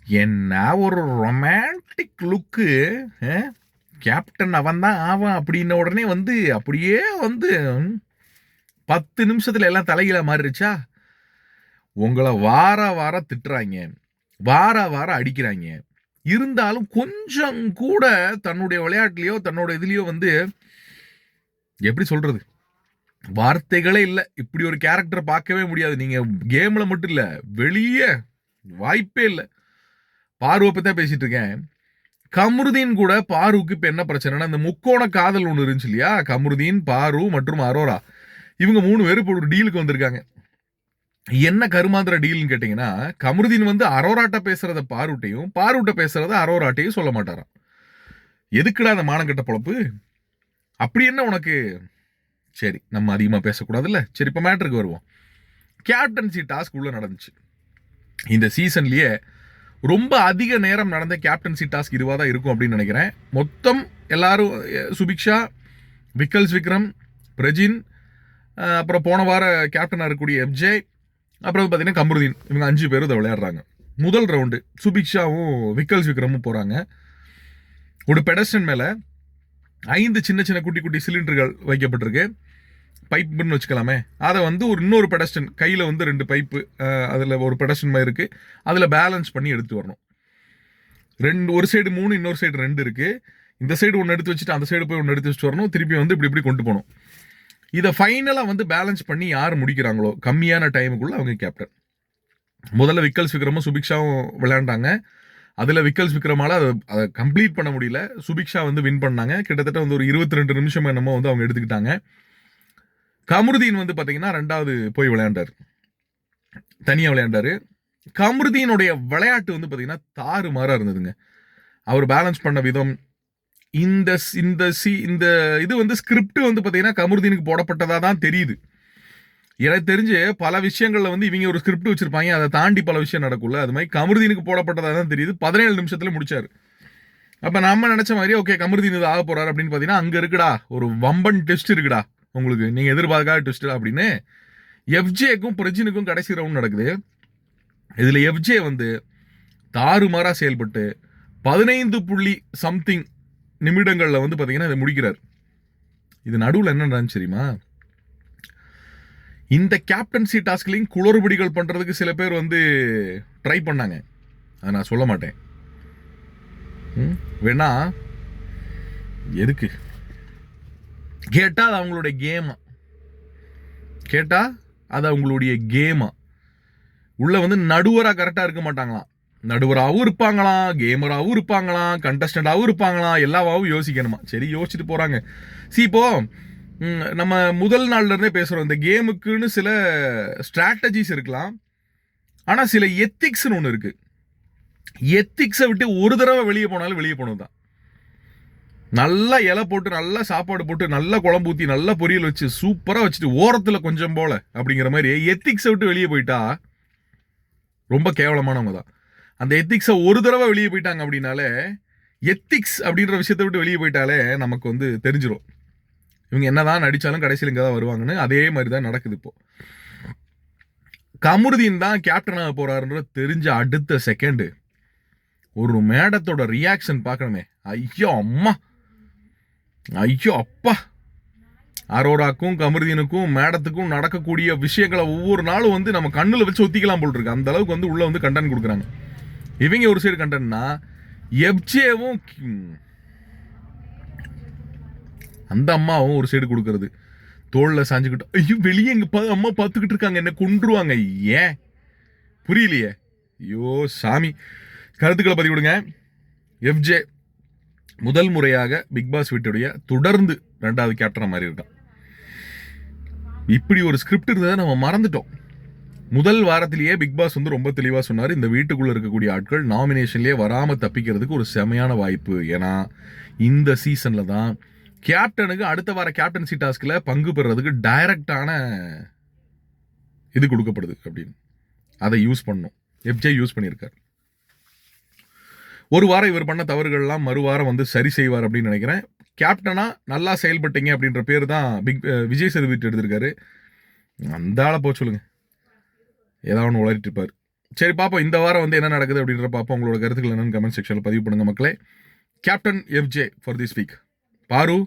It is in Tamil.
என்ன ஒரு ரொமான்டிக் லுக்கு. கேப்டன் அவன் தான் ஆவான் அப்படின்ன உடனே வந்து அப்படியே வந்து 10 நிமிஷத்துல எல்லாம் தலைகீழ மாறிடுச்சா. உங்களை வார வாரம் திட்டுறாங்க, வார வாரம் அடிக்கிறாங்க. இருந்தாலும் கொஞ்சம் கூட தன்னுடைய விளையாட்டுலயோ தன்னோட இதுலயோ வந்து எப்படி சொல்றது, வார்த்தைகளே இல்லை. இப்படி ஒரு கேரக்டர் பார்க்கவே முடியாது. நீங்க கேம்ல மட்டும் இல்ல, வெளியே வாய்ப்பே இல்லை. பார்வை பத்தி தான் பேசிட்டு இருக்கேன். கமருதீன் கூட பாருக்கு இப்ப என்ன பிரச்சனைனா, இந்த முக்கோண காதல் ஒண்ணு இருந்துச்சு இல்லையா, கமருதீன், பாரு மற்றும் அரோரா, இவங்க 3 பேரும் இப்போ ஒரு டீலுக்கு வந்திருக்காங்க. என்ன கருமாந்திர டீல்னு கேட்டீங்கன்னா, கமருதீன் வந்து அரோராட்ட பேசுறத பாருட்டையும், பாருட்ட பேசுறத அரோராட்டையும் சொல்ல மாட்டாராம். எதுக்குடா அந்த மானங்கட்ட பொழப்பு? அப்படி என்ன உனக்கு? சரி, நம்ம அதிகமா பேசக்கூடாதுல்ல. சரி, இப்ப மேட்டருக்கு வருவோம். கேப்டன்சி டாஸ்க் உள்ள நடந்துச்சு. இந்த சீசன்லயே ரொம்ப அதிக நேரம் நடந்த கேப்டன்சி டாஸ்க் இதுவாக தான் இருக்கும் அப்படின்னு நினைக்கிறேன். மொத்தம் எல்லாரும் சுபிக்ஷா, விக்கல்ஸ் விக்ரம், பிரஜின், அப்புறம் போன வார கேப்டனாக இருக்கக்கூடிய எஃப்ஜே, அப்புறம் பார்த்தீங்கன்னா கமருதீன், இவங்க 5 பேரும் இதை விளையாடுறாங்க. முதல் ரவுண்டு சுபிக்ஷாவும் விக்கல்ஸ் விக்ரமும் போகிறாங்க. ஒரு பெடஸ்டன் மேலே 5 சின்ன சின்ன குட்டி குட்டி சிலிண்டர்கள் வைக்கப்பட்டிருக்கு. பைப்புன்னு வச்சுக்கலாமே. அதை வந்து இன்னொரு பெடஸ்டன் கையில் வந்து 2 பைப்பு, அதில் ஒரு பெடஸ்டன் மாதிரி இருக்குது. அதில் பேலன்ஸ் பண்ணி எடுத்து வரணும். ஒரு சைடு 3, இன்னொரு சைடு 2 இருக்குது. இந்த சைடு ஒன்று எடுத்து வச்சுட்டு அந்த சைடு போய் ஒன்று எடுத்து வச்சுட்டு வரணும். திருப்பி வந்து இப்படி கொண்டு போகணும். இதை ஃபைனலாக வந்து பேலன்ஸ் பண்ணி யார் முடிக்கிறாங்களோ கம்மியான டைமுக்குள்ளே அவங்க கேப்டன். முதல்ல விக்கல்ஸ் விக்ரமும் சுபிக்ஷாவும் விளையாண்டாங்க. அதில் விக்கல்ஸ் விக்ரமால அதை கம்ப்ளீட் பண்ண முடியல. சுபிக்ஷா வந்து வின் பண்ணாங்க. கிட்டத்தட்ட வந்து ஒரு 22 நிமிஷம் என்னமோ வந்து அவங்க எடுத்துக்கிட்டாங்க. கமருதீன் வந்து பார்த்தீங்கன்னா 2வது போய் விளையாண்டார், தனியாக விளையாண்டாரு. கமருதீனுடைய விளையாட்டு வந்து பார்த்தீங்கன்னா தாறுமாறா இருந்ததுங்க. அவர் பேலன்ஸ் பண்ண விதம், இந்த இது வந்து ஸ்கிரிப்ட் வந்து பார்த்தீங்கன்னா கமருதீனுக்கு போடப்பட்டதாக தான் தெரியுது. எனக்கு தெரிஞ்சு பல விஷயங்கள்ல வந்து இவங்க ஒரு ஸ்கிரிப்ட் வச்சிருப்பாங்க, அதை தாண்டி பல விஷயம் நடக்கும்ல. அது மாதிரி கமருதீனுக்கு போடப்பட்டதாக தான் தெரியுது. 17 நிமிஷத்துல முடிச்சாரு. அப்ப நம்ம நினைச்ச மாதிரி ஓகே கமருதீன் இது ஆக போறாரு அப்படின்னு பார்த்தீங்கன்னா, அங்க இருக்குடா ஒரு வம்பன் டெஸ்ட் இருக்குடா உங்களுக்கு, நீங்க எதிர்பார்க்காத டெஸ்ட் அப்படின்னு எஃப்ஜேக்கும் பிரஜினுக்கும் கடைசி ரவுண்ட் நடக்குது. இதுல எஃப்ஜே வந்து தாறுமாறா செயல்பட்டு 15 நிமிடங்கள்ல வந்து பாத்தீங்கன்னா இதை முடிக்கிறார். இது நடுவில் என்ன நடந்துச்சு தெரியுமா? இந்த கேப்டன்சி டாஸ்க்லையும் குளறுபடிகள் பண்றதுக்கு சில பேர் வந்து ட்ரை பண்ணாங்க. அதை நான் சொல்ல மாட்டேன். வேணா எதுக்கு கேட்டா அது அவங்களுடைய கேமா, கேட்டா அது அவங்களுடைய கேமா. உள்ள வந்து நடுவரா கரெக்டா இருக்க மாட்டாங்களாம். நடுவராகவும் இருப்பாங்களாம், கேமராகவும் இருப்பாங்களாம், கண்டஸ்டண்டாகவும் இருப்பாங்களாம், எல்லாவாவும் யோசிக்கணுமா. சரி, யோசிச்சுட்டு போறாங்க. இப்போ நம்ம முதல் நாள்ல இருந்தே பேசுறோம், இந்த கேமுக்குன்னு சில ஸ்ட்ராட்டஜிஸ் இருக்கலாம், ஆனா சில எத்திக்ஸ்னு ஒன்று இருக்கு. எத்திக்ஸை விட்டு ஒரு தடவை வெளியே போனாலும் வெளியே போனது தான். நல்லா இலை போட்டு, நல்லா சாப்பாடு போட்டு, நல்லா குழம்பு ஊற்றி, நல்லா பொரியல் வச்சு சூப்பராக வச்சுட்டு ஓரத்தில் கொஞ்சம் போல அப்படிங்கிற மாதிரி எத்திக்ஸை விட்டு வெளியே போயிட்டா ரொம்ப கேவலமானவங்க தான். அந்த எத்திக்ஸை ஒரு தடவை வெளியே போயிட்டாங்க அப்படின்னாலே, எத்திக்ஸ் அப்படின்ற விஷயத்தை விட்டு வெளியே போயிட்டாலே நமக்கு வந்து தெரிஞ்சிடும் இவங்க என்னதான் நடிச்சாலும் கடைசியில் இங்கே தான் வருவாங்கன்னு. அதே மாதிரி தான் நடக்குது இப்போ. கமருதீன் தான் கேப்டனாக போறாருன்ற தெரிஞ்ச அடுத்த செகண்டு ஒரு மேடத்தோட ரியாக்ஷன் பார்க்கணுமே. ஐயோ அம்மா, ஐயோ அப்பா. அரோராக்கும் கமருதீனுக்கும் மேடத்துக்கும் நடக்கக்கூடிய விஷயங்களை ஒவ்வொரு நாளும் வந்து நம்ம கண்ணில் வச்சு ஒத்திக்கலாம் போல் இருக்கு. அந்த அளவுக்கு வந்து உள்ள வந்து கண்டென்ட் கொடுக்குறாங்க. இவங்க ஒரு சைடு கண்டென்ட்னா, எஃப்ஜேவும் அந்த அம்மாவும் ஒரு சைடு கொடுக்கறது. தோளில் சாஞ்சுக்கிட்டு ஐயோ வெளியே எங்க அம்மா பார்த்துக்கிட்டு இருக்காங்க, என்ன கொன்றுவாங்க. ஏன் புரியலையே. ஐயோ சாமி. கருத்துக்களை பதிவு விடுங்க. எஃப்ஜே முதல் முறையாக பிக் பாஸ் வீட்டுடைய தொடர்ந்து 2வது கேப்டனா மாதிரி இருக்கான். இப்படி ஒரு ஸ்கிரிப்ட் இருந்ததை நம்ம மறந்துட்டோம். முதல் வாரத்திலேயே பிக் பாஸ் வந்து ரொம்ப தெளிவாக சொன்னார், இந்த வீட்டுக்குள்ள இருக்கக்கூடிய ஆட்கள் நாமினேஷன்லேயே வராமல் தப்பிக்கிறதுக்கு ஒரு செமையான வாய்ப்பு. ஏன்னா இந்த சீசன்ல தான் கேப்டனுக்கு அடுத்த வார கேப்டன்சி டாஸ்க்ல பங்கு பெறதுக்கு டைரக்டான இது கொடுக்கப்படுது அப்படின்னு. அதை யூஸ் பண்ணும். எஃப்ஜே யூஸ் பண்ணியிருக்கார். ஒரு வாரம் இவர் பண்ண தவறுகள்லாம் மறுவாரம் வந்து சரி செய்வார் அப்படின்னு நினைக்கிறேன். கேப்டனா நல்லா செயல்பட்டீங்க அப்படின்ற பேர் தான் விஜய் சேதுபதி எடுத்திருக்காரு. அந்த ஆளை போக சொல்லுங்க, ஏதாவது ஒன்று உளறிட்டு இருப்பார். சரி பாப்போம், இந்த வாரம் வந்து என்ன நடக்குது அப்படின்ற பாப்போம். உங்களோட கருத்துக்கள் என்னன்னு கமெண்ட் செக்ஷனில் பதிவு பண்ணுங்க மக்களே. Captain FJ for this week. பாரு.